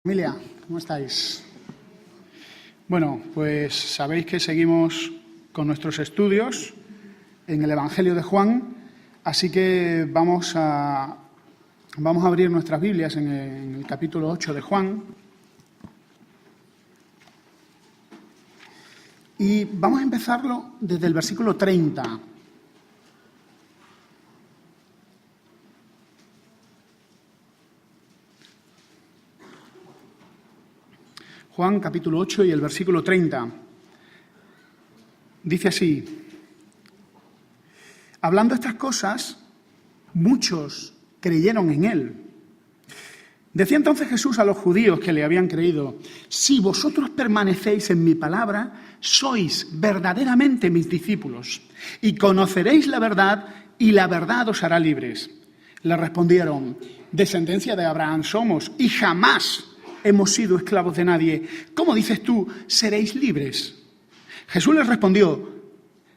Familia, ¿cómo estáis? Bueno, pues sabéis que seguimos con nuestros estudios en el Evangelio de Juan, así que vamos a abrir nuestras Biblias en el capítulo 8 de Juan y vamos a empezarlo desde el versículo 30. Juan capítulo 8 y el versículo 30. Dice así: hablando estas cosas, muchos creyeron en él. Decía entonces Jesús a los judíos que le habían creído: si vosotros permanecéis en mi palabra, sois verdaderamente mis discípulos, y conoceréis la verdad, y la verdad os hará libres. Le respondieron: descendencia de Abraham somos, y jamás hemos sido esclavos de nadie. ¿Cómo dices tú, seréis libres? Jesús les respondió: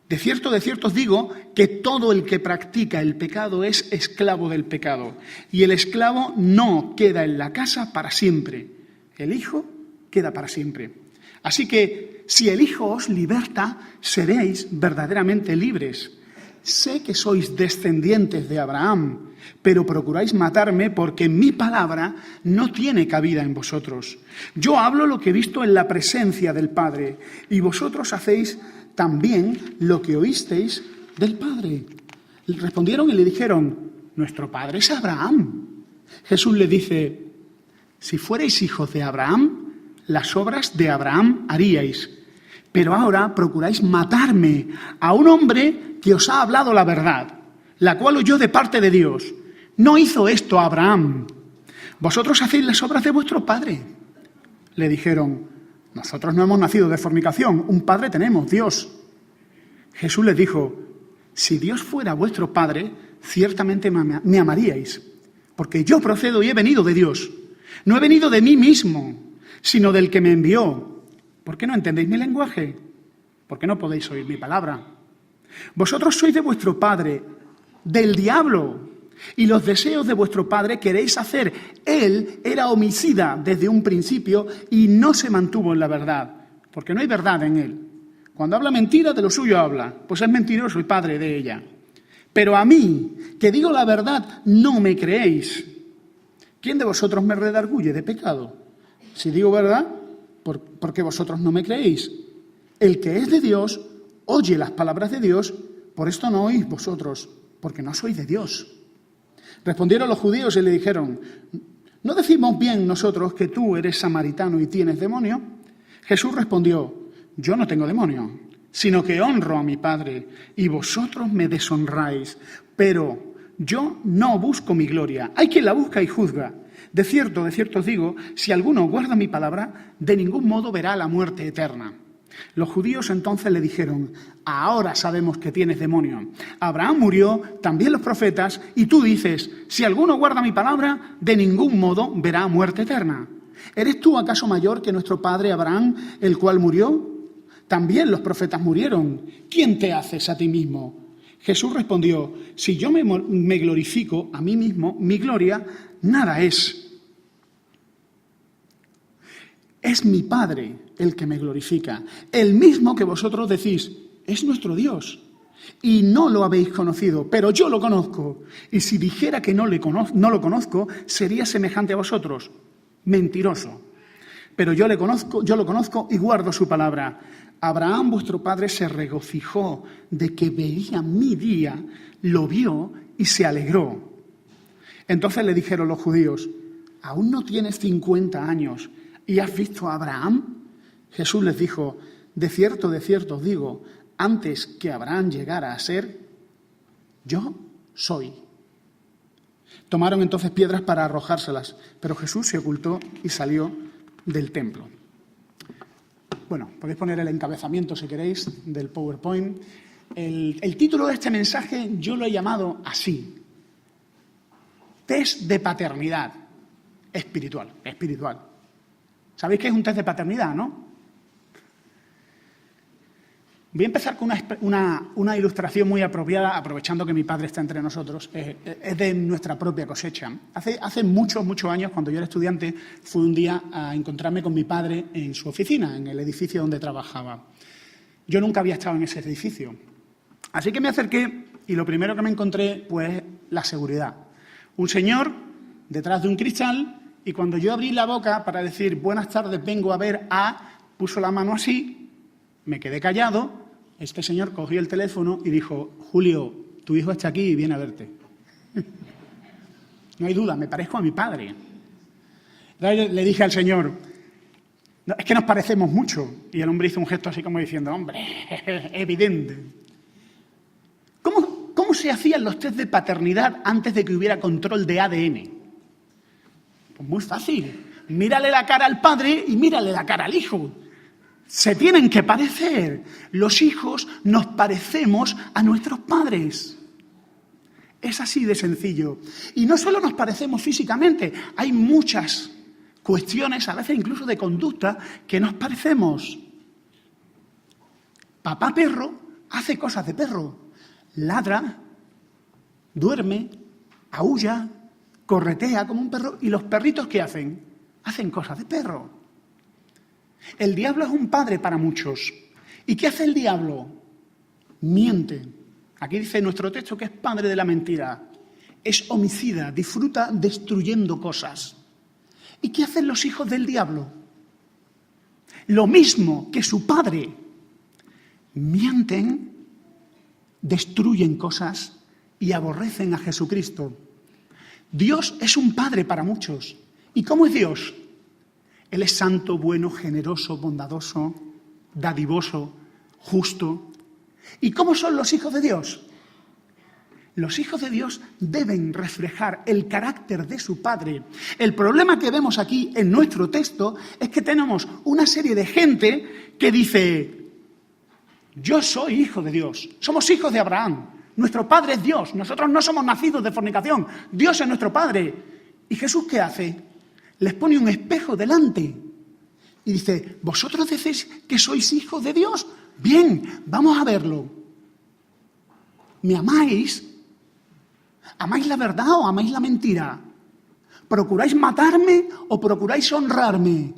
de cierto os digo que todo el que practica el pecado es esclavo del pecado. Y el esclavo no queda en la casa para siempre. El Hijo queda para siempre. Así que, si el Hijo os liberta, seréis verdaderamente libres. Sé que sois descendientes de Abraham, pero procuráis matarme porque mi palabra no tiene cabida en vosotros. Yo hablo lo que he visto en la presencia del Padre, y vosotros hacéis también lo que oísteis del Padre. Respondieron y le dijeron: nuestro padre es Abraham. Jesús le dice: si fuerais hijos de Abraham, las obras de Abraham haríais. Pero ahora procuráis matarme, a un hombre que os ha hablado la verdad, la cual oyó de parte de Dios. No hizo esto Abraham. Vosotros hacéis las obras de vuestro padre. Le dijeron: nosotros no hemos nacido de fornicación, un padre tenemos, Dios. Jesús les dijo: si Dios fuera vuestro padre, ciertamente me amaríais, porque yo procedo y he venido de Dios. No he venido de mí mismo, sino del que me envió. ¿Por qué no entendéis mi lenguaje? ¿Por qué no podéis oír mi palabra? Vosotros sois de vuestro padre, del diablo, y los deseos de vuestro padre queréis hacer. Él era homicida desde un principio y no se mantuvo en la verdad, porque no hay verdad en él. Cuando habla mentira, de lo suyo habla, pues es mentiroso y padre de ella. Pero a mí, que digo la verdad, no me creéis. ¿Quién de vosotros me redarguye de pecado? Si digo verdad, ¿por qué vosotros no me creéis? El que es de Dios oye las palabras de Dios, por esto no oís vosotros, porque no sois de Dios. Respondieron los judíos y le dijeron: ¿no decimos bien nosotros que tú eres samaritano y tienes demonio? Jesús respondió: yo no tengo demonio, sino que honro a mi Padre, y vosotros me deshonráis. Pero yo no busco mi gloria, hay quien la busca y juzga. De cierto os digo, si alguno guarda mi palabra, de ningún modo verá la muerte eterna. Los judíos entonces le dijeron: ahora sabemos que tienes demonio. Abraham murió, también los profetas, y tú dices: si alguno guarda mi palabra, de ningún modo verá muerte eterna. ¿Eres tú acaso mayor que nuestro padre Abraham, el cual murió? También los profetas murieron. ¿Quién te haces a ti mismo? Jesús respondió: si yo me glorifico a mí mismo, mi gloria nada es. Es mi Padre el que me glorifica, el mismo que vosotros decís: es nuestro Dios. Y no lo habéis conocido, pero yo lo conozco. Y si dijera que no lo conozco, sería semejante a vosotros, mentiroso. Pero yo lo conozco y guardo su palabra. Abraham, vuestro padre, se regocijó de que veía mi día, lo vio y se alegró. Entonces le dijeron los judíos: ¿aún no tienes 50 años y has visto a Abraham? Jesús les dijo: de cierto os digo, antes que Abraham llegara a ser, yo soy. Tomaron entonces piedras para arrojárselas, pero Jesús se ocultó y salió del templo. Bueno, podéis poner el encabezamiento, si queréis, del PowerPoint. El título de este mensaje yo lo he llamado así: test de paternidad espiritual. ¿Sabéis qué es un test de paternidad, no? Voy a empezar con una ilustración muy apropiada, aprovechando que mi padre está entre nosotros. Es de nuestra propia cosecha. Hace muchos años, cuando yo era estudiante, fui un día a encontrarme con mi padre en su oficina, en el edificio donde trabajaba. Yo nunca había estado en ese edificio. Así que me acerqué y lo primero que me encontré, pues, la seguridad. Un señor detrás de un cristal, y cuando yo abrí la boca para decir buenas tardes, vengo a ver a, puso la mano así, me quedé callado. Este señor cogió el teléfono y dijo: Julio, tu hijo está aquí y viene a verte. No hay duda, me parezco a mi padre. Entonces le dije al señor: no, es que nos parecemos mucho. Y el hombre hizo un gesto así como diciendo: hombre, evidente. ¿Cómo se hacían los test de paternidad antes de que hubiera control de ADN? Pues muy fácil. Mírale la cara al padre y mírale la cara al hijo. Se tienen que parecer. Los hijos nos parecemos a nuestros padres. Es así de sencillo. Y no solo nos parecemos físicamente, hay muchas cuestiones, a veces incluso de conducta, que nos parecemos. Papá perro hace cosas de perro. Ladra, duerme, aúlla, corretea como un perro. ¿Y los perritos qué hacen? Hacen cosas de perro. El diablo es un padre para muchos. ¿Y qué hace el diablo? Miente. Aquí dice nuestro texto que es padre de la mentira. Es homicida, disfruta destruyendo cosas. ¿Y qué hacen los hijos del diablo? Lo mismo que su padre. Mienten, destruyen cosas y aborrecen a Jesucristo. Dios es un padre para muchos. ¿Y cómo es Dios? Él es santo, bueno, generoso, bondadoso, dadivoso, justo. ¿Y cómo son los hijos de Dios? Los hijos de Dios deben reflejar el carácter de su Padre. El problema que vemos aquí en nuestro texto es que tenemos una serie de gente que dice: yo soy hijo de Dios, somos hijos de Abraham, nuestro Padre es Dios, nosotros no somos nacidos de fornicación, Dios es nuestro Padre. ¿Y Jesús qué hace? Les pone un espejo delante y dice: ¿vosotros decís que sois hijos de Dios? Bien, vamos a verlo. ¿Me amáis? ¿Amáis la verdad o amáis la mentira? ¿Procuráis matarme o procuráis honrarme?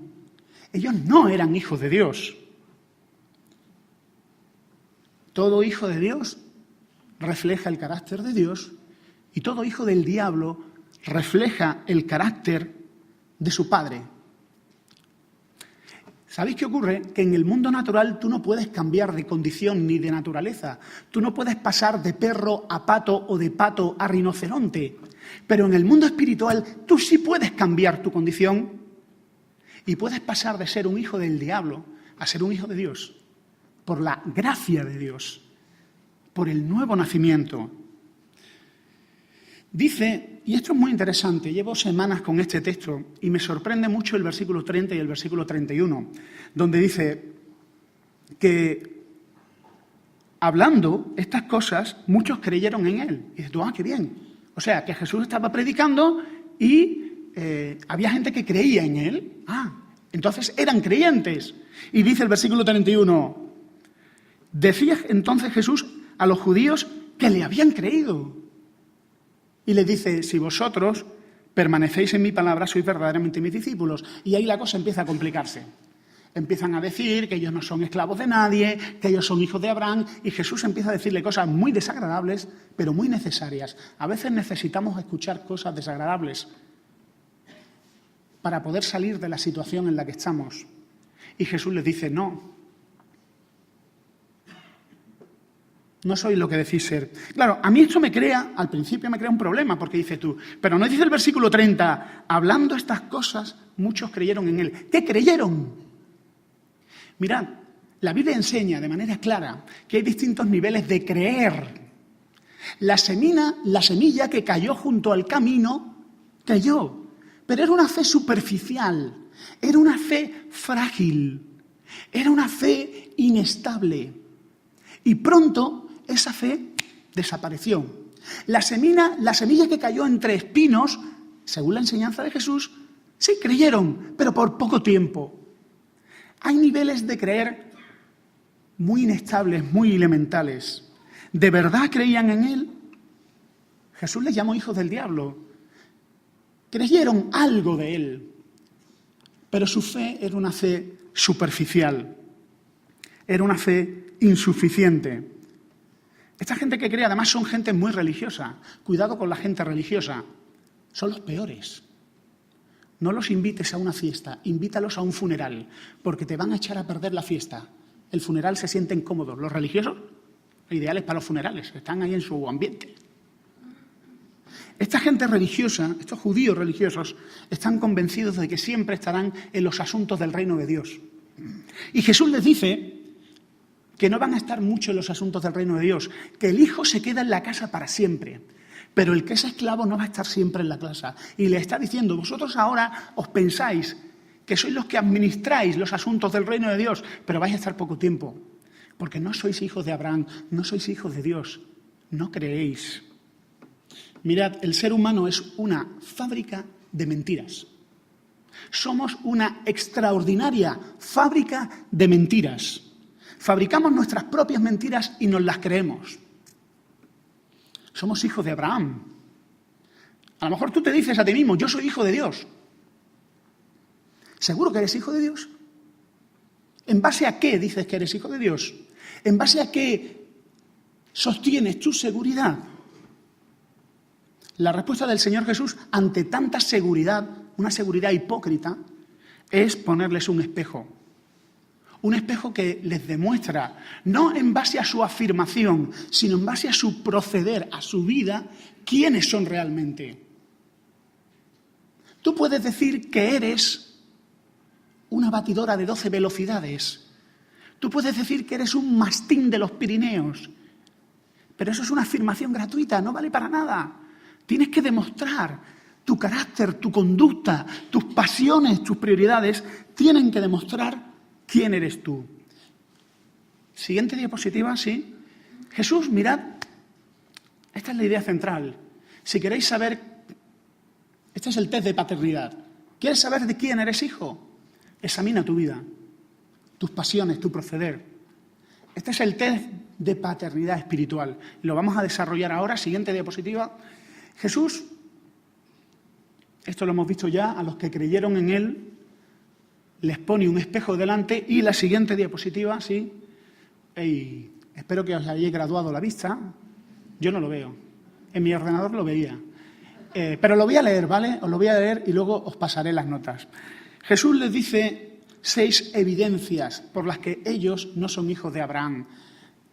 Ellos no eran hijos de Dios. Todo hijo de Dios refleja el carácter de Dios y todo hijo del diablo refleja el carácter de su padre. ¿Sabéis qué ocurre? Que en el mundo natural tú no puedes cambiar de condición ni de naturaleza. Tú no puedes pasar de perro a pato o de pato a rinoceronte. Pero en el mundo espiritual tú sí puedes cambiar tu condición y puedes pasar de ser un hijo del diablo a ser un hijo de Dios. Por la gracia de Dios. Por el nuevo nacimiento. Dice, y esto es muy interesante, llevo semanas con este texto y me sorprende mucho el versículo 30 y el versículo 31, donde dice que hablando estas cosas, muchos creyeron en él. Y dices tú: qué bien. O sea, que Jesús estaba predicando y había gente que creía en él. Entonces eran creyentes. Y dice el versículo 31, decía entonces Jesús a los judíos que le habían creído. Y le dice: si vosotros permanecéis en mi palabra, sois verdaderamente mis discípulos. Y ahí la cosa empieza a complicarse. Empiezan a decir que ellos no son esclavos de nadie, que ellos son hijos de Abraham, y Jesús empieza a decirle cosas muy desagradables, pero muy necesarias. A veces necesitamos escuchar cosas desagradables para poder salir de la situación en la que estamos. Y Jesús les dice: no sois lo que decís ser. Claro, a mí esto al principio me crea un problema, porque dices tú, pero no dice el versículo 30, hablando estas cosas, muchos creyeron en él. ¿Qué creyeron? Mirad, la Biblia enseña de manera clara que hay distintos niveles de creer. La semilla que cayó junto al camino, creyó, pero era una fe superficial, era una fe frágil, era una fe inestable. Y pronto esa fe desapareció. La semilla que cayó entre espinos, según la enseñanza de Jesús, sí creyeron, pero por poco tiempo. Hay niveles de creer muy inestables, muy elementales, ¿de verdad creían en Él? Jesús les llamó hijos del diablo. Creyeron algo de Él, pero su fe era una fe superficial, era una fe insuficiente. Esta gente que cree, además, son gente muy religiosa. Cuidado con la gente religiosa. Son los peores. No los invites a una fiesta, invítalos a un funeral, porque te van a echar a perder la fiesta. El funeral se sienten cómodos. Los religiosos, ideales para los funerales, están ahí en su ambiente. Esta gente religiosa, estos judíos religiosos, están convencidos de que siempre estarán en los asuntos del reino de Dios. Y Jesús les dice que no van a estar mucho en los asuntos del reino de Dios, que el hijo se queda en la casa para siempre, pero el que es esclavo no va a estar siempre en la casa. Y le está diciendo, vosotros ahora os pensáis que sois los que administráis los asuntos del reino de Dios, pero vais a estar poco tiempo, porque no sois hijos de Abraham, no sois hijos de Dios, no creéis. Mirad, el ser humano es una fábrica de mentiras. Somos una extraordinaria fábrica de mentiras. Fabricamos nuestras propias mentiras y nos las creemos. Somos hijos de Abraham. A lo mejor tú te dices a ti mismo, yo soy hijo de Dios. ¿Seguro que eres hijo de Dios? ¿En base a qué dices que eres hijo de Dios? ¿En base a qué sostienes tu seguridad? La respuesta del Señor Jesús ante tanta seguridad, una seguridad hipócrita, es ponerles un espejo. Un espejo que les demuestra, no en base a su afirmación, sino en base a su proceder, a su vida, quiénes son realmente. Tú puedes decir que eres una batidora de 12 velocidades. Tú puedes decir que eres un mastín de los Pirineos. Pero eso es una afirmación gratuita, no vale para nada. Tienes que demostrar tu carácter, tu conducta, tus pasiones, tus prioridades, tienen que demostrar quién eres tú. Siguiente diapositiva, sí. Jesús, mirad, esta es la idea central. Si queréis saber, este es el test de paternidad. ¿Quieres saber de quién eres hijo? Examina tu vida, tus pasiones, tu proceder. Este es el test de paternidad espiritual. Lo vamos a desarrollar ahora. Siguiente diapositiva. Jesús, esto lo hemos visto ya, a los que creyeron en Él, les pone un espejo delante y la siguiente diapositiva, sí. Espero que os hayáis graduado la vista. Yo no lo veo. En mi ordenador lo veía. Pero lo voy a leer, ¿vale? Os lo voy a leer y luego os pasaré las notas. Jesús les dice 6 evidencias por las que ellos no son hijos de Abraham.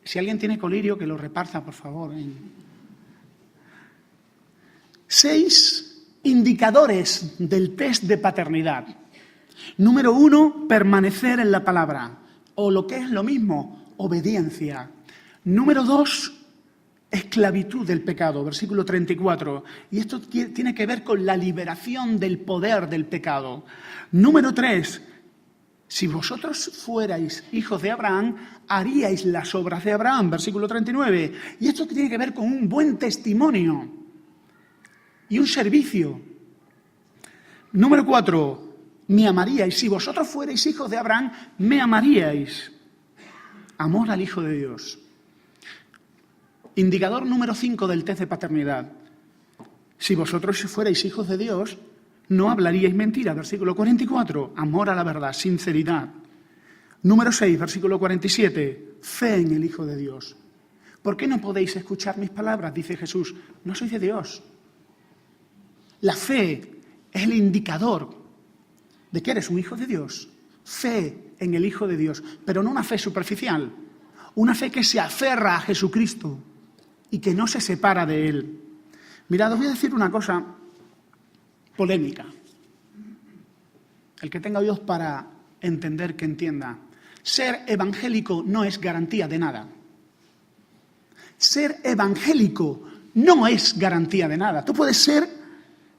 Si alguien tiene colirio, que lo reparta, por favor. 6 indicadores del test de paternidad. Número 1, permanecer en la palabra, o lo que es lo mismo, obediencia. Número 2, esclavitud del pecado, versículo 34. Y esto tiene que ver con la liberación del poder del pecado. Número 3, si vosotros fuerais hijos de Abraham, haríais las obras de Abraham, versículo 39. Y esto tiene que ver con un buen testimonio y un servicio. Número 4, me amaríais. Si vosotros fuerais hijos de Abraham, me amaríais. Amor al Hijo de Dios. Indicador número 5 del test de paternidad. Si vosotros fuerais hijos de Dios, no hablaríais mentira. Versículo 44, amor a la verdad, sinceridad. Número 6, versículo 47, fe en el Hijo de Dios. ¿Por qué no podéis escuchar mis palabras? Dice Jesús, no sois de Dios. La fe es el indicador de que eres un hijo de Dios. Fe en el Hijo de Dios, pero no una fe superficial, una fe que se aferra a Jesucristo y que no se separa de Él. Mirad, os voy a decir una cosa polémica. El que tenga oídos para entender, que entienda. Ser evangélico no es garantía de nada. Ser evangélico no es garantía de nada. Tú puedes ser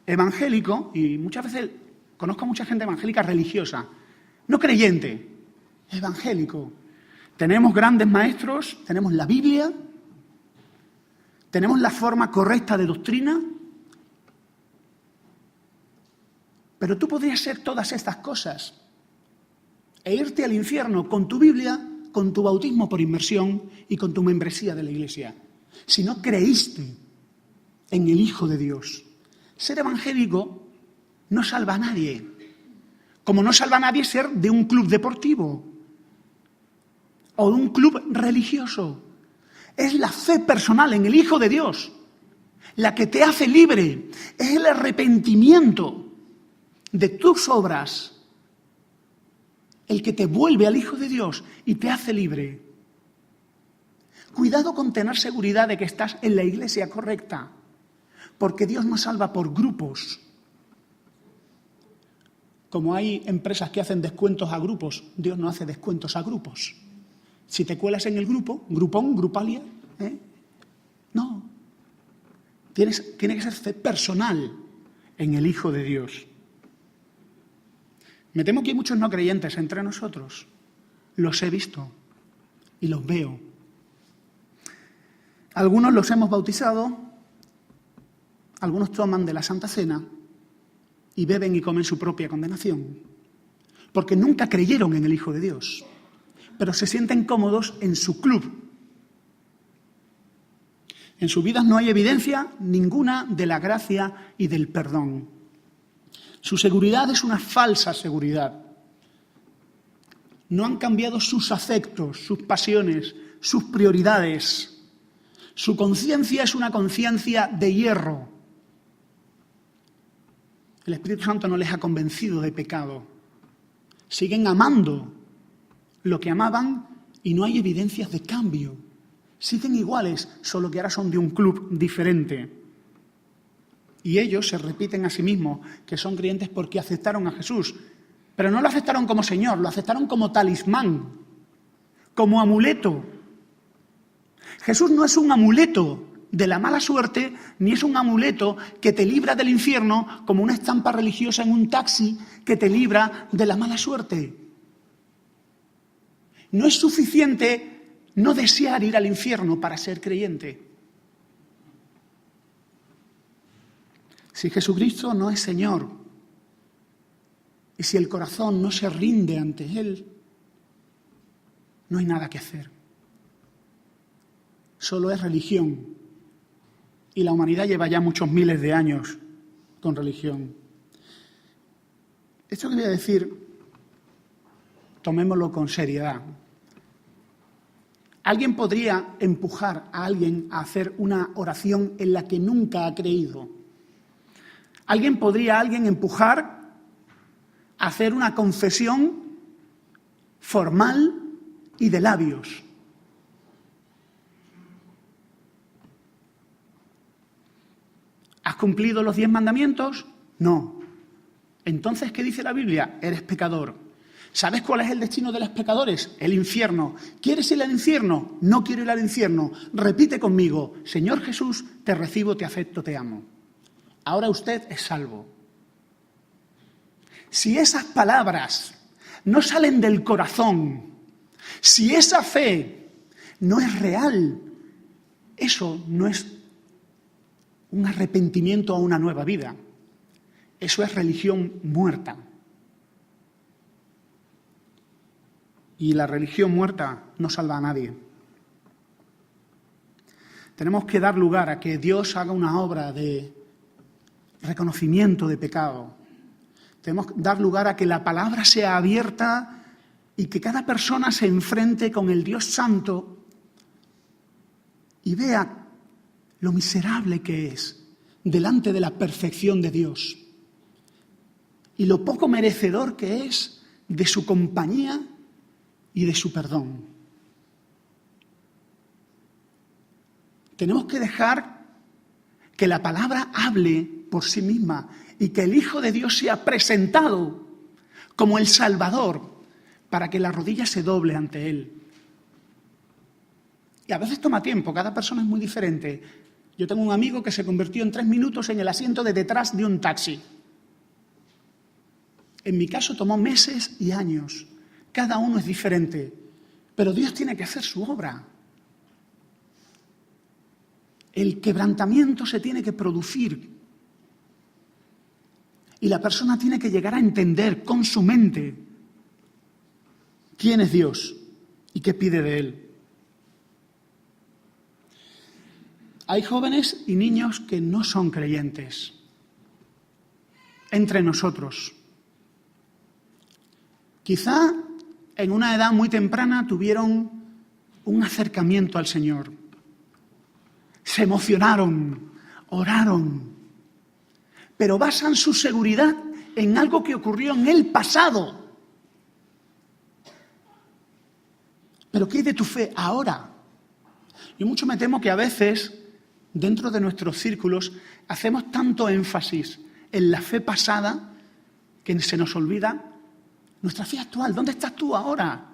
evangélico, y muchas veces conozco a mucha gente evangélica religiosa, no creyente, evangélico. Tenemos grandes maestros, tenemos la Biblia, tenemos la forma correcta de doctrina, pero tú podrías ser todas estas cosas e irte al infierno con tu Biblia, con tu bautismo por inmersión y con tu membresía de la Iglesia, si no creíste en el Hijo de Dios. Ser evangélico no salva a nadie, como no salva a nadie ser de un club deportivo o de un club religioso. Es la fe personal en el Hijo de Dios la que te hace libre. Es el arrepentimiento de tus obras el que te vuelve al Hijo de Dios y te hace libre. Cuidado con tener seguridad de que estás en la iglesia correcta, porque Dios no salva por grupos. Como hay empresas que hacen descuentos a grupos, Dios no hace descuentos a grupos. Si te cuelas en el grupo, grupón, grupalia, no. Tiene que ser fe personal en el Hijo de Dios. Me temo que hay muchos no creyentes entre nosotros. Los he visto y los veo. Algunos los hemos bautizado, algunos toman de la Santa Cena y beben y comen su propia condenación, porque nunca creyeron en el Hijo de Dios, pero se sienten cómodos en su club. En sus vidas no hay evidencia ninguna de la gracia y del perdón. Su seguridad es una falsa seguridad. No han cambiado sus afectos, sus pasiones, sus prioridades. Su conciencia es una conciencia de hierro. El Espíritu Santo no les ha convencido de pecado. Siguen amando lo que amaban y no hay evidencias de cambio. Siguen iguales, solo que ahora son de un club diferente. Y ellos se repiten a sí mismos que son creyentes porque aceptaron a Jesús. Pero no lo aceptaron como Señor, lo aceptaron como talismán, como amuleto. Jesús no es un amuleto de la mala suerte, ni es un amuleto que te libra del infierno como una estampa religiosa en un taxi que te libra de la mala suerte. No es suficiente no desear ir al infierno para ser creyente. Si Jesucristo no es Señor y si el corazón no se rinde ante Él, no hay nada que hacer. Solo es religión. Y la humanidad lleva ya muchos miles de años con religión. Esto que voy a decir, tomémoslo con seriedad. Alguien podría empujar a alguien a hacer una oración en la que nunca ha creído. Alguien podría empujar a hacer una confesión formal y de labios. ¿Has cumplido los 10 mandamientos? No. Entonces, ¿qué dice la Biblia? Eres pecador. ¿Sabes cuál es el destino de los pecadores? El infierno. ¿Quieres ir al infierno? No quiero ir al infierno. Repite conmigo: Señor Jesús, te recibo, te acepto, te amo. Ahora usted es salvo. Si esas palabras no salen del corazón, si esa fe no es real, eso no es un arrepentimiento a una nueva vida. Eso es religión muerta. Y la religión muerta no salva a nadie. Tenemos que dar lugar a que Dios haga una obra de reconocimiento de pecado. Tenemos que dar lugar a que la palabra sea abierta y que cada persona se enfrente con el Dios Santo y vea lo miserable que es delante de la perfección de Dios y lo poco merecedor que es de su compañía y de su perdón. Tenemos que dejar que la palabra hable por sí misma y que el Hijo de Dios sea presentado como el Salvador para que la rodilla se doble ante Él. Y a veces toma tiempo, cada persona es muy diferente. Yo tengo un amigo que se convirtió en 3 minutos en el asiento de detrás de un taxi. En mi caso tomó meses y años. Cada uno es diferente, pero Dios tiene que hacer su obra. El quebrantamiento se tiene que producir y la persona tiene que llegar a entender con su mente quién es Dios ¿Y qué pide de él? Hay jóvenes y niños que no son creyentes entre nosotros. Quizá en una edad muy temprana tuvieron un acercamiento al Señor. Se emocionaron, oraron, pero basan su seguridad en algo que ocurrió en el pasado. ¿Pero qué hay de tu fe ahora? Yo mucho me temo que a veces, dentro de nuestros círculos, hacemos tanto énfasis en la fe pasada que se nos olvida nuestra fe actual. ¿Dónde estás tú ahora?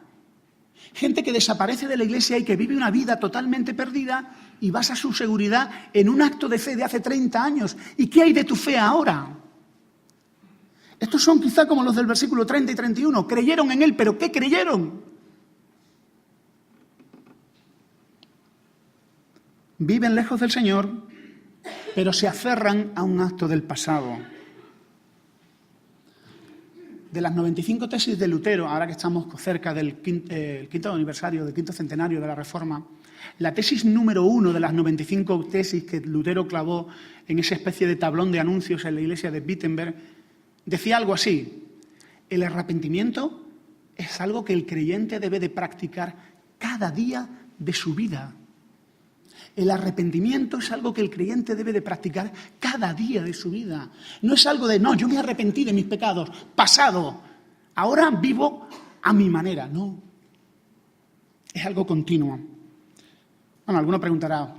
Gente que desaparece de la iglesia y que vive una vida totalmente perdida y basa su seguridad en un acto de fe de hace 30 años. ¿Y qué hay de tu fe ahora? Estos son quizá como los del versículo 30 y 31. Creyeron en él, ¿pero qué creyeron? Viven lejos del Señor, pero se aferran a un acto del pasado. De las 95 tesis de Lutero, ahora que estamos cerca del quinto aniversario, del quinto centenario de la Reforma, la tesis número 1 de las 95 tesis que Lutero clavó en esa especie de tablón de anuncios en la iglesia de Wittenberg, decía algo así: el arrepentimiento es algo que el creyente debe de practicar cada día de su vida. El arrepentimiento es algo que el creyente debe de practicar cada día de su vida. No es algo de, no, yo me arrepentí de mis pecados, pasado, ahora vivo a mi manera. No, es algo continuo. Bueno, alguno preguntará,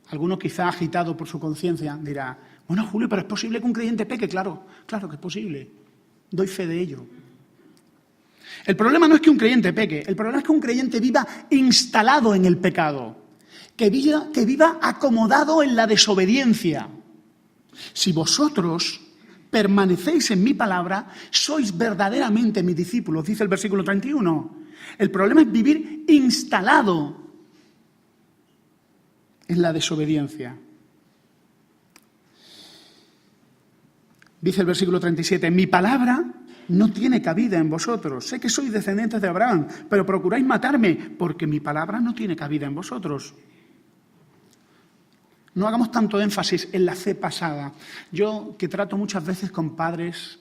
alguno quizá agitado por su conciencia dirá, bueno, Julio, pero ¿es posible que un creyente peque? Claro, claro que es posible. Doy fe de ello. El problema no es que un creyente peque, el problema es que un creyente viva instalado en el pecado. Que viva acomodado en la desobediencia. Si vosotros permanecéis en mi palabra, sois verdaderamente mis discípulos, dice el versículo 31. El problema es vivir instalado en la desobediencia. Dice el versículo 37, mi palabra no tiene cabida en vosotros. Sé que sois descendientes de Abraham, pero procuráis matarme porque mi palabra no tiene cabida en vosotros. No hagamos tanto énfasis en la fe pasada. Yo, que trato muchas veces con padres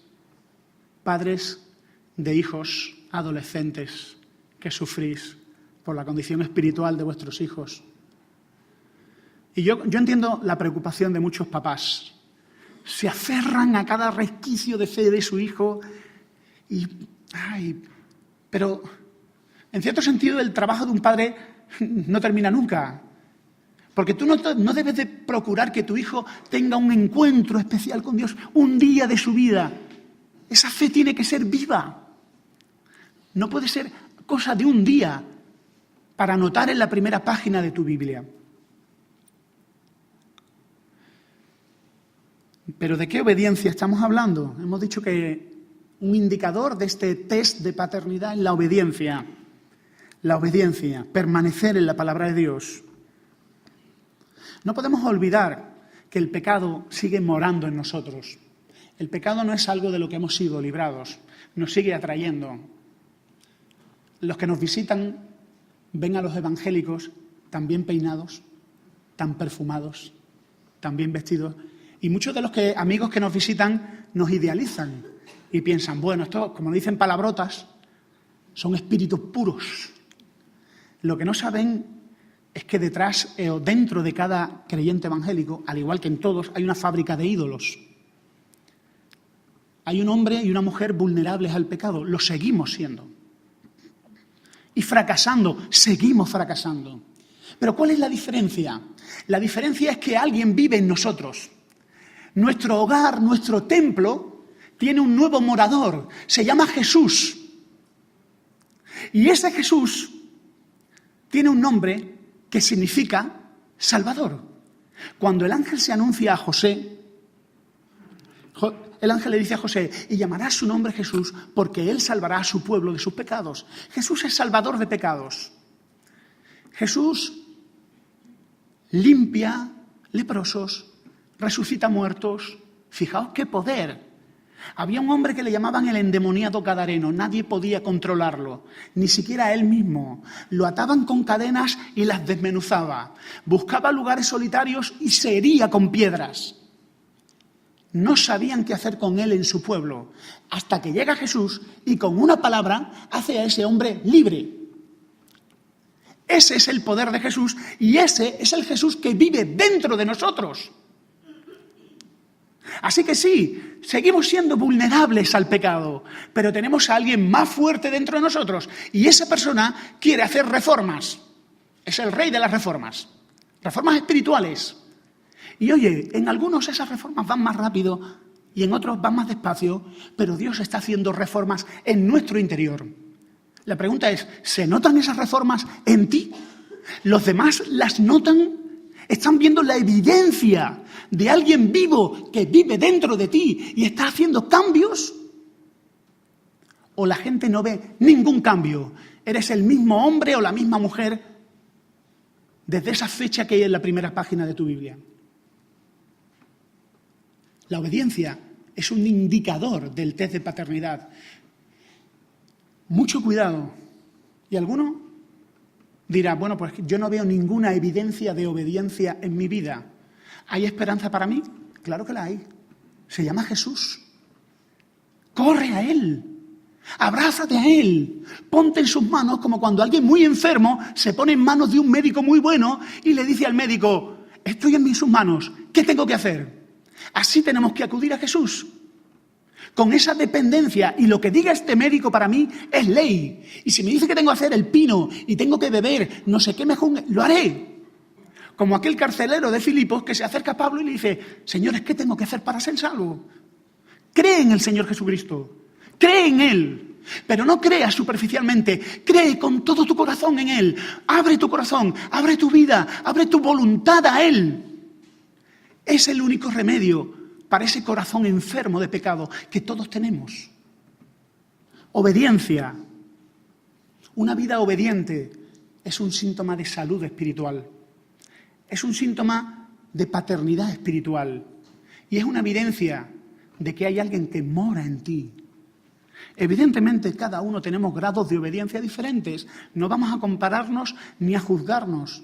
de hijos adolescentes que sufrís por la condición espiritual de vuestros hijos. Y yo entiendo la preocupación de muchos papás. Se aferran a cada resquicio de fe de su hijo pero en cierto sentido el trabajo de un padre no termina nunca. Porque tú no debes de procurar que tu hijo tenga un encuentro especial con Dios un día de su vida. Esa fe tiene que ser viva. No puede ser cosa de un día para anotar en la primera página de tu Biblia. ¿Pero de qué obediencia estamos hablando? Hemos dicho que un indicador de este test de paternidad es la obediencia. La obediencia, permanecer en la palabra de Dios. No podemos olvidar que el pecado sigue morando en nosotros. El pecado no es algo de lo que hemos sido librados, nos sigue atrayendo. Los que nos visitan ven a los evangélicos tan bien peinados, tan perfumados, tan bien vestidos. Y muchos de los amigos que nos visitan nos idealizan y piensan, bueno, esto, como dicen palabrotas, son espíritus puros. Lo que no saben es que detrás o dentro de cada creyente evangélico, al igual que en todos, hay una fábrica de ídolos. Hay un hombre y una mujer vulnerables al pecado. Lo seguimos siendo. Y fracasando, seguimos fracasando. Pero ¿cuál es la diferencia? La diferencia es que alguien vive en nosotros. Nuestro hogar, nuestro templo, tiene un nuevo morador. Se llama Jesús. Y ese Jesús tiene un nombre que significa Salvador. Cuando el ángel se anuncia a José, el ángel le dice a José, y llamará su nombre Jesús, porque él salvará a su pueblo de sus pecados. Jesús es salvador de pecados. Jesús limpia leprosos, resucita muertos. Fijaos qué poder. Había un hombre que le llamaban el endemoniado gadareno. Nadie podía controlarlo, ni siquiera él mismo. Lo ataban con cadenas y las desmenuzaba. Buscaba lugares solitarios y se hería con piedras. No sabían qué hacer con él en su pueblo, hasta que llega Jesús y con una palabra hace a ese hombre libre. Ese es el poder de Jesús y ese es el Jesús que vive dentro de nosotros. Así que sí, seguimos siendo vulnerables al pecado, pero tenemos a alguien más fuerte dentro de nosotros y esa persona quiere hacer reformas. Es el rey de las reformas espirituales. Y oye, en algunos esas reformas van más rápido y en otros van más despacio, pero Dios está haciendo reformas en nuestro interior. La pregunta es, ¿se notan esas reformas en ti? ¿Los demás las notan? ¿Están viendo la evidencia de alguien vivo que vive dentro de ti y está haciendo cambios? ¿O la gente no ve ningún cambio? ¿Eres el mismo hombre o la misma mujer desde esa fecha que hay en la primera página de tu Biblia? La obediencia es un indicador del test de paternidad. Mucho cuidado. Y alguno dirá, bueno, pues yo no veo ninguna evidencia de obediencia en mi vida. ¿Hay esperanza para mí? Claro que la hay. Se llama Jesús. Corre a Él. Abrázate a Él. Ponte en sus manos como cuando alguien muy enfermo se pone en manos de un médico muy bueno y le dice al médico, estoy en sus manos, ¿qué tengo que hacer? Así tenemos que acudir a Jesús. Con esa dependencia, y lo que diga este médico para mí es ley. Y si me dice que tengo que hacer el pino y tengo que beber no sé qué mejor, lo haré. Como aquel carcelero de Filipos que se acerca a Pablo y le dice, señores, ¿qué tengo que hacer para ser salvo? Cree en el Señor Jesucristo, cree en Él, pero no creas superficialmente, cree con todo tu corazón en Él. Abre tu corazón, abre tu vida, abre tu voluntad a Él. Es el único remedio para ese corazón enfermo de pecado que todos tenemos. Obediencia. Una vida obediente es un síntoma de salud espiritual. Es un síntoma de paternidad espiritual. Y es una evidencia de que hay alguien que mora en ti. Evidentemente, cada uno tenemos grados de obediencia diferentes. No vamos a compararnos ni a juzgarnos.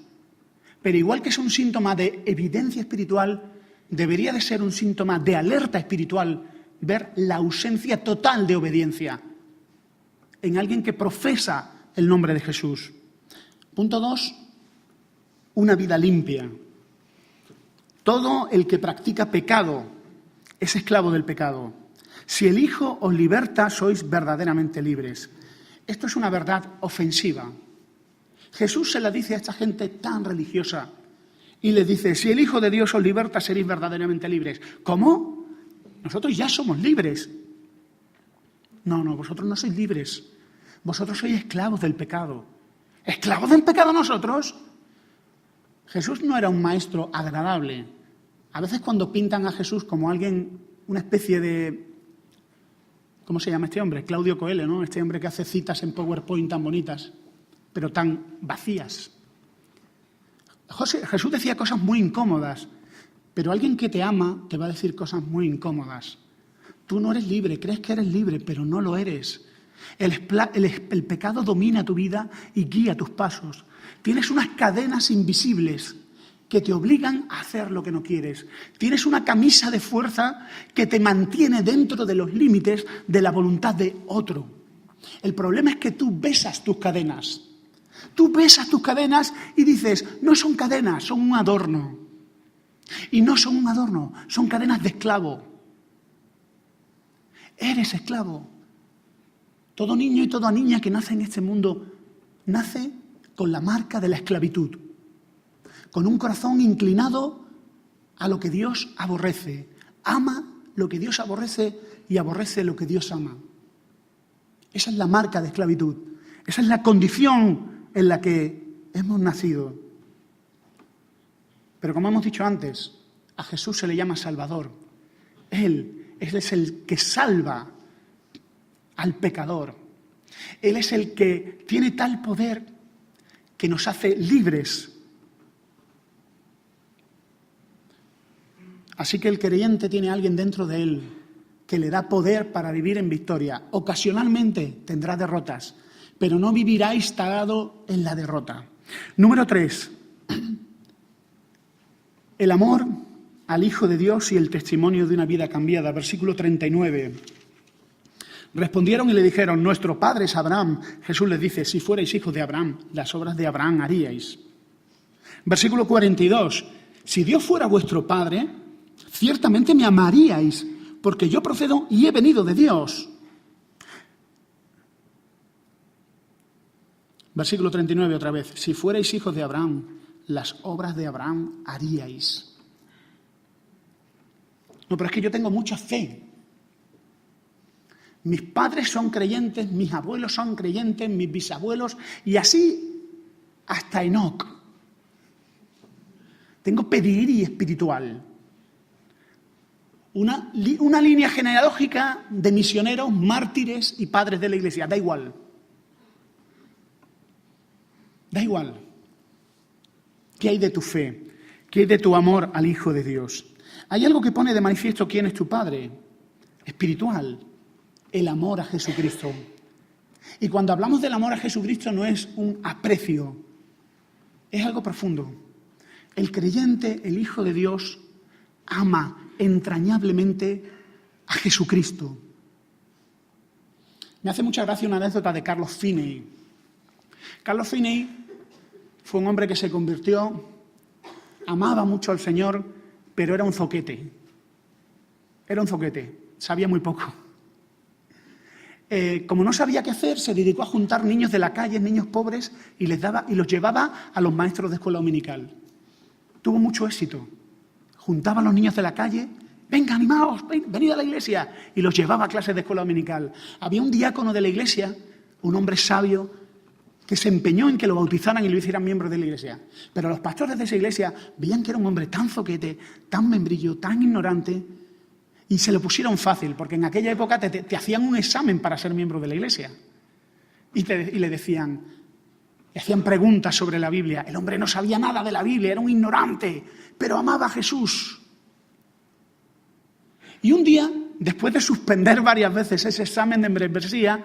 Pero igual que es un síntoma de evidencia espiritual, debería de ser un síntoma de alerta espiritual ver la ausencia total de obediencia en alguien que profesa el nombre de Jesús. Punto 2, una vida limpia. Todo el que practica pecado es esclavo del pecado. Si el Hijo os liberta, sois verdaderamente libres. Esto es una verdad ofensiva. Jesús se la dice a esta gente tan religiosa y le dice, si el Hijo de Dios os liberta, seréis verdaderamente libres. ¿Cómo? Nosotros ya somos libres. No, vosotros no sois libres. Vosotros sois esclavos del pecado. ¿Esclavos del pecado nosotros? Jesús no era un maestro agradable. A veces cuando pintan a Jesús como alguien, una especie de... ¿Cómo se llama este hombre? Claudio Coelho, ¿no? Este hombre que hace citas en PowerPoint tan bonitas, pero tan vacías. Jesús decía cosas muy incómodas, pero alguien que te ama te va a decir cosas muy incómodas. Tú no eres libre, crees que eres libre, pero no lo eres. El pecado domina tu vida y guía tus pasos. Tienes unas cadenas invisibles que te obligan a hacer lo que no quieres. Tienes una camisa de fuerza que te mantiene dentro de los límites de la voluntad de otro. El problema es que tú besas tus cadenas. Tú besas tus cadenas y dices, no son cadenas, son un adorno. Y no son un adorno, son cadenas de esclavo. Eres esclavo. Todo niño y toda niña que nace en este mundo nace con la marca de la esclavitud, con un corazón inclinado a lo que Dios aborrece. Ama lo que Dios aborrece y aborrece lo que Dios ama. Esa es la marca de esclavitud. Esa es la condición en la que hemos nacido. Pero como hemos dicho antes, a Jesús se le llama Salvador. Él es el que salva al pecador. Él es el que tiene tal poder que nos hace libres. Así que el creyente tiene a alguien dentro de él que le da poder para vivir en victoria. Ocasionalmente tendrá derrotas, pero no vivirá instalado en la derrota. Número 3. El amor al Hijo de Dios y el testimonio de una vida cambiada. Versículo 39. Respondieron y le dijeron, nuestro padre es Abraham. Jesús les dice, si fuerais hijos de Abraham, las obras de Abraham haríais. Versículo 42. Si Dios fuera vuestro padre, ciertamente me amaríais, porque yo procedo y he venido de Dios. Versículo 39 otra vez. Si fuerais hijos de Abraham, las obras de Abraham haríais. No, pero es que yo tengo mucha fe. Mis padres son creyentes, mis abuelos son creyentes, mis bisabuelos, y así hasta Enoc. Tengo pedigrí espiritual. Una línea genealógica de misioneros, mártires y padres de la Iglesia. Da igual. Da igual. ¿Qué hay de tu fe? ¿Qué hay de tu amor al Hijo de Dios? Hay algo que pone de manifiesto quién es tu Padre. Espiritual. El amor a Jesucristo. Y cuando hablamos del amor a Jesucristo no es un aprecio. Es algo profundo. El creyente, el Hijo de Dios, ama entrañablemente a Jesucristo. Me hace mucha gracia una anécdota de Carlos Finney. Carlos Finney fue un hombre que se convirtió, amaba mucho al Señor, pero era un zoquete. Era un zoquete, sabía muy poco. Como no sabía qué hacer, se dedicó a juntar niños de la calle, niños pobres, y los llevaba a los maestros de escuela dominical. Tuvo mucho éxito. Juntaba a los niños de la calle, venga, animaos, venid a la iglesia, y los llevaba a clases de escuela dominical. Había un diácono de la iglesia, un hombre sabio, que se empeñó en que lo bautizaran y lo hicieran miembro de la iglesia. Pero los pastores de esa iglesia veían que era un hombre tan zoquete, tan membrillo, tan ignorante, y se lo pusieron fácil, porque en aquella época te hacían un examen para ser miembro de la iglesia. Y le decían, le hacían preguntas sobre la Biblia. El hombre no sabía nada de la Biblia, era un ignorante, pero amaba a Jesús. Y un día, después de suspender varias veces ese examen de membresía,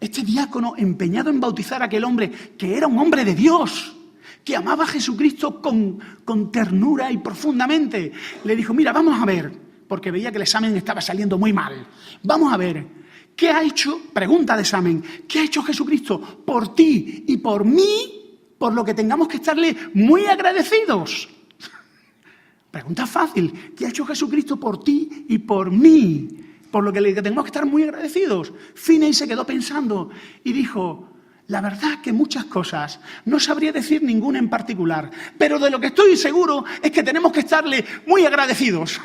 este diácono, empeñado en bautizar a aquel hombre, que era un hombre de Dios, que amaba a Jesucristo con ternura y profundamente, le dijo, mira, vamos a ver, porque veía que el examen estaba saliendo muy mal. Vamos a ver, ¿qué ha hecho? Pregunta de examen, ¿qué ha hecho Jesucristo por ti y por mí? Por lo que tengamos que estarle muy agradecidos. Pregunta fácil, ¿qué ha hecho Jesucristo por ti y por mí? Por lo que le tenemos que estar muy agradecidos. Finney se quedó pensando y dijo, la verdad que muchas cosas, no sabría decir ninguna en particular, pero de lo que estoy seguro es que tenemos que estarle muy agradecidos.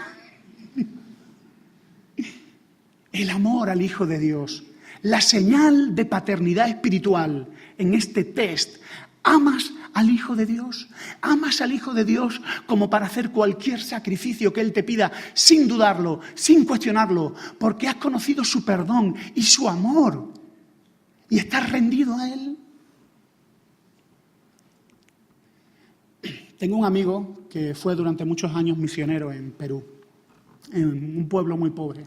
El amor al Hijo de Dios, la señal de paternidad espiritual en este test. ¿Amas al Hijo de Dios? ¿Amas al Hijo de Dios como para hacer cualquier sacrificio que Él te pida sin dudarlo, sin cuestionarlo, porque has conocido su perdón y su amor y estás rendido a Él? Tengo un amigo que fue durante muchos años misionero en Perú, en un pueblo muy pobre.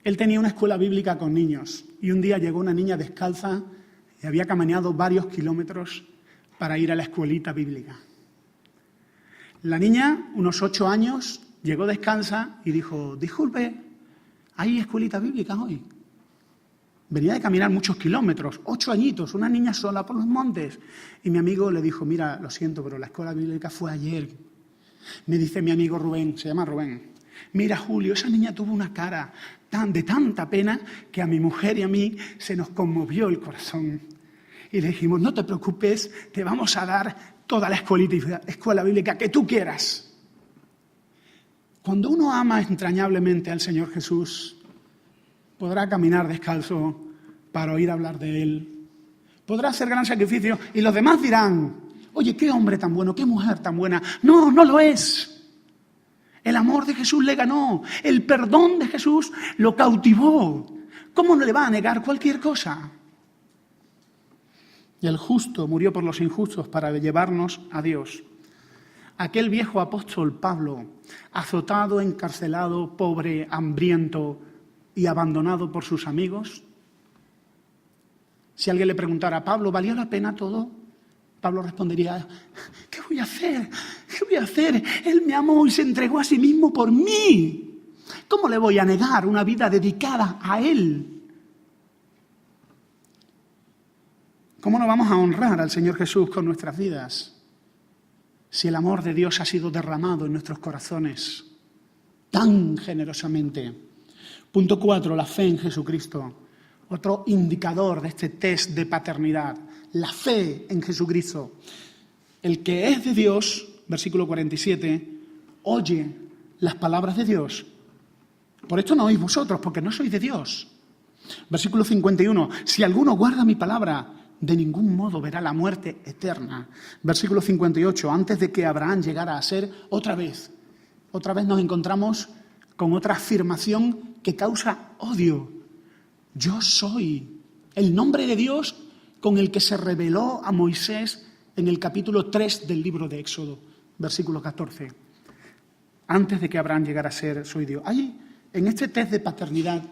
Él tenía una escuela bíblica con niños y un día llegó una niña descalza y había caminado varios kilómetros para ir a la escuelita bíblica. La niña, unos 8 años, llegó descalza y dijo, disculpe, ¿hay escuelita bíblica hoy? Venía de caminar muchos kilómetros, 8 añitos, una niña sola por los montes. Y mi amigo le dijo, mira, lo siento, pero la escuela bíblica fue ayer. Me dice mi amigo Rubén, se llama Rubén, mira Julio, esa niña tuvo una cara de tanta pena que a mi mujer y a mí se nos conmovió el corazón. Y le dijimos, no te preocupes, te vamos a dar toda la escuela bíblica que tú quieras. Cuando uno ama entrañablemente al Señor Jesús, podrá caminar descalzo para oír hablar de Él. Podrá hacer gran sacrificio y los demás dirán, oye, qué hombre tan bueno, qué mujer tan buena. No, no lo es. El amor de Jesús le ganó, el perdón de Jesús lo cautivó. ¿Cómo no le va a negar cualquier cosa? Y el justo murió por los injustos para llevarnos a Dios. aquel viejo apóstol Pablo, azotado, encarcelado, pobre, hambriento y abandonado por sus amigos? Si alguien le preguntara, Pablo, ¿valió la pena todo? Pablo respondería, ¿qué voy a hacer? ¿Qué voy a hacer? Él me amó y se entregó a sí mismo por mí. ¿Cómo le voy a negar una vida dedicada a Él? ¿Cómo no vamos a honrar al Señor Jesús con nuestras vidas si el amor de Dios ha sido derramado en nuestros corazones tan generosamente? Punto 4, la fe en Jesucristo. Otro indicador de este test de paternidad, la fe en Jesucristo. El que es de Dios, versículo 47, oye las palabras de Dios. Por esto no oís vosotros, porque no sois de Dios. Versículo 51, si alguno guarda mi palabra, de ningún modo verá la muerte eterna. Versículo 58, antes de que Abraham llegara a ser otra vez nos encontramos con otra afirmación que causa odio. Yo soy el nombre de Dios con el que se reveló a Moisés en el capítulo 3 del libro de Éxodo, versículo 14. Antes de que Abraham llegara a ser, soy Dios. En este test de paternidad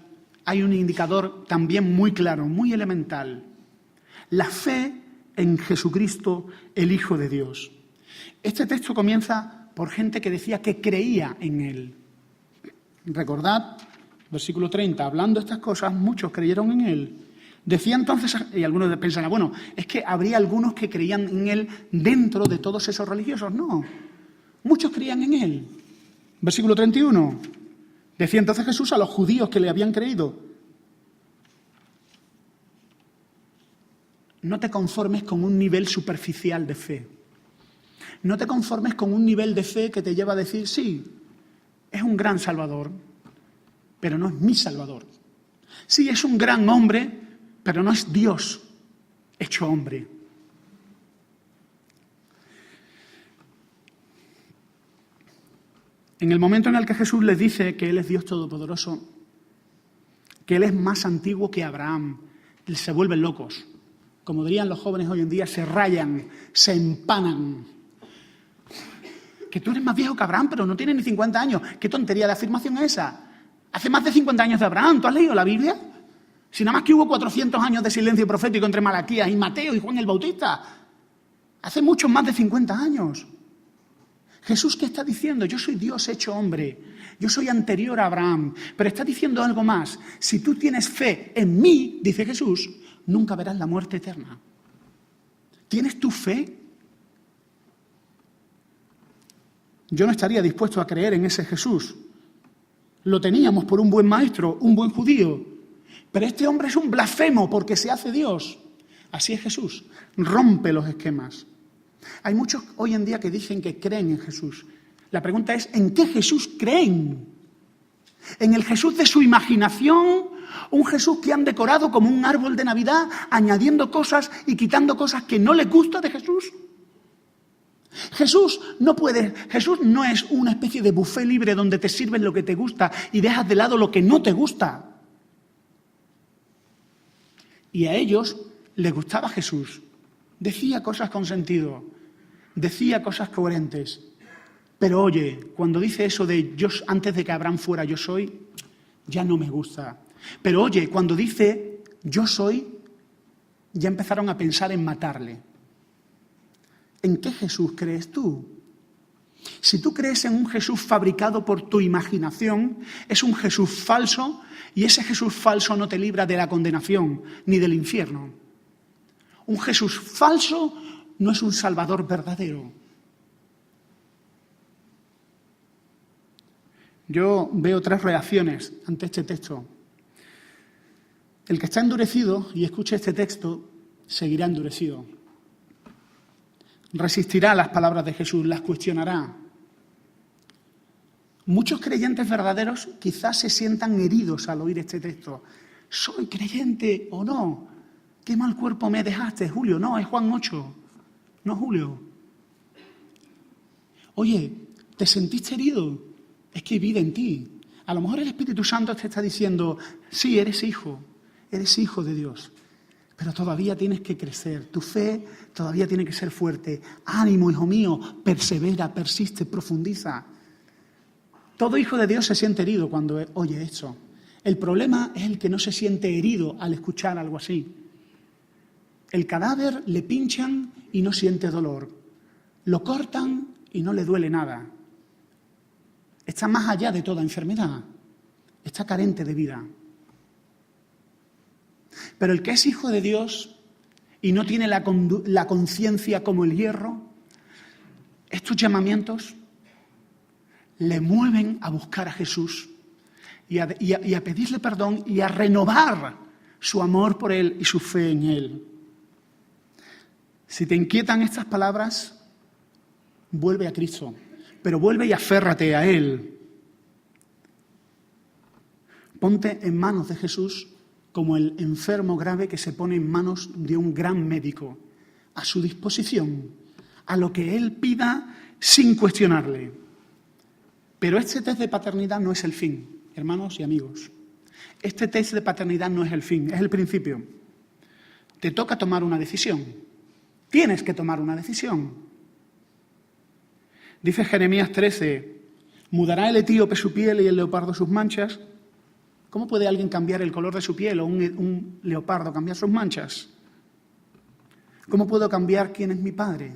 hay un indicador también muy claro, muy elemental. La fe en Jesucristo, el Hijo de Dios. Este texto comienza por gente que decía que creía en Él. Recordad, versículo 30, hablando estas cosas, muchos creyeron en Él. Decía entonces, y algunos pensarán, bueno, es que habría algunos que creían en Él dentro de todos esos religiosos. No, muchos creían en Él. Versículo 31, decía entonces Jesús a los judíos que le habían creído, no te conformes con un nivel superficial de fe. No te conformes con un nivel de fe que te lleva a decir, sí, es un gran Salvador, pero no es mi Salvador. Sí, es un gran hombre, pero no es Dios hecho hombre. En el momento en el que Jesús les dice que Él es Dios Todopoderoso, que Él es más antiguo que Abraham, se vuelven locos. Como dirían los jóvenes hoy en día, se rayan, se empanan. Que tú eres más viejo que Abraham, pero no tienes ni 50 años. ¿Qué tontería de afirmación es esa? Hace más de 50 años de Abraham. ¿Tú has leído la Biblia? Si nada más que hubo 400 años de silencio profético entre Malaquías y Mateo y Juan el Bautista. Hace muchos más de 50 años. Jesús, ¿qué está diciendo? Yo soy Dios hecho hombre. Yo soy anterior a Abraham. Pero está diciendo algo más. Si tú tienes fe en mí, dice Jesús, nunca verás la muerte eterna. ¿Tienes tu fe? Yo no estaría dispuesto a creer en ese Jesús. Lo teníamos por un buen maestro, un buen judío. Pero este hombre es un blasfemo porque se hace Dios. Así es Jesús. Rompe los esquemas. Hay muchos hoy en día que dicen que creen en Jesús. La pregunta es, ¿en qué Jesús creen? ¿En el Jesús de su imaginación? ¿Un Jesús que han decorado como un árbol de Navidad, añadiendo cosas y quitando cosas que no les gusta de Jesús? Jesús no es una especie de buffet libre donde te sirven lo que te gusta y dejas de lado lo que no te gusta. Y a ellos les gustaba Jesús. Decía cosas con sentido, decía cosas coherentes. Pero oye, cuando dice eso de yo antes de que Abraham fuera yo soy, ya no me gusta. Pero oye, cuando dice yo soy, ya empezaron a pensar en matarle. ¿En qué Jesús crees tú? Si tú crees en un Jesús fabricado por tu imaginación, es un Jesús falso y ese Jesús falso no te libra de la condenación ni del infierno. Un Jesús falso no es un Salvador verdadero. Yo veo 3 reacciones ante este texto. El que está endurecido y escuche este texto, seguirá endurecido. Resistirá las palabras de Jesús, las cuestionará. Muchos creyentes verdaderos quizás se sientan heridos al oír este texto. ¿Soy creyente o no? ¿Qué mal cuerpo me dejaste, Julio? No, es Juan 8. No, Julio. Oye, ¿te sentiste herido? Es que hay vida en ti. A lo mejor el Espíritu Santo te está diciendo, sí, eres hijo de Dios. Pero todavía tienes que crecer, tu fe todavía tiene que ser fuerte. Ánimo, hijo mío, persevera, persiste, profundiza. Todo hijo de Dios se siente herido cuando oye eso. El problema es el que no se siente herido al escuchar algo así. El cadáver le pinchan y no siente dolor. Lo cortan y no le duele nada. Está más allá de toda enfermedad. Está carente de vida. Pero el que es hijo de Dios y no tiene la conciencia como el hierro, estos llamamientos le mueven a buscar a Jesús y a pedirle perdón y a renovar su amor por Él y su fe en Él. Si te inquietan estas palabras, vuelve a Cristo, pero vuelve y aférrate a Él. Ponte en manos de Jesús como el enfermo grave que se pone en manos de un gran médico, a su disposición, a lo que Él pida sin cuestionarle. Pero este test de paternidad no es el fin, hermanos y amigos. Este test de paternidad no es el fin, es el principio. Te toca tomar una decisión. Tienes que tomar una decisión. Dice Jeremías 13, ¿mudará el etíope su piel y el leopardo sus manchas? ¿Cómo puede alguien cambiar el color de su piel o un leopardo cambiar sus manchas? ¿Cómo puedo cambiar quién es mi padre?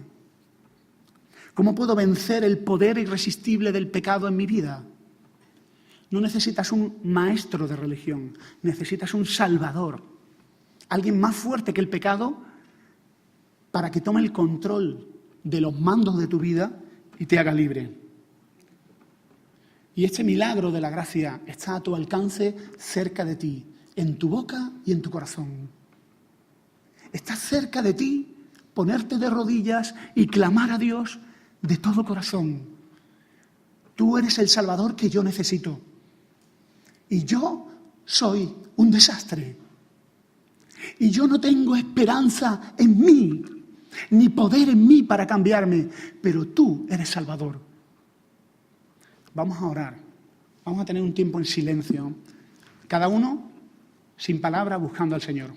¿Cómo puedo vencer el poder irresistible del pecado en mi vida? No necesitas un maestro de religión, necesitas un salvador. Alguien más fuerte que el pecado para que tome el control de los mandos de tu vida y te haga libre. Y este milagro de la gracia está a tu alcance cerca de ti, en tu boca y en tu corazón. Está cerca de ti ponerte de rodillas y clamar a Dios de todo corazón. Tú eres el Salvador que yo necesito. Y yo soy un desastre. Y yo no tengo esperanza en mí, ni poder en mí para cambiarme, pero tú eres Salvador. Vamos a orar, vamos a tener un tiempo en silencio, cada uno sin palabra buscando al Señor.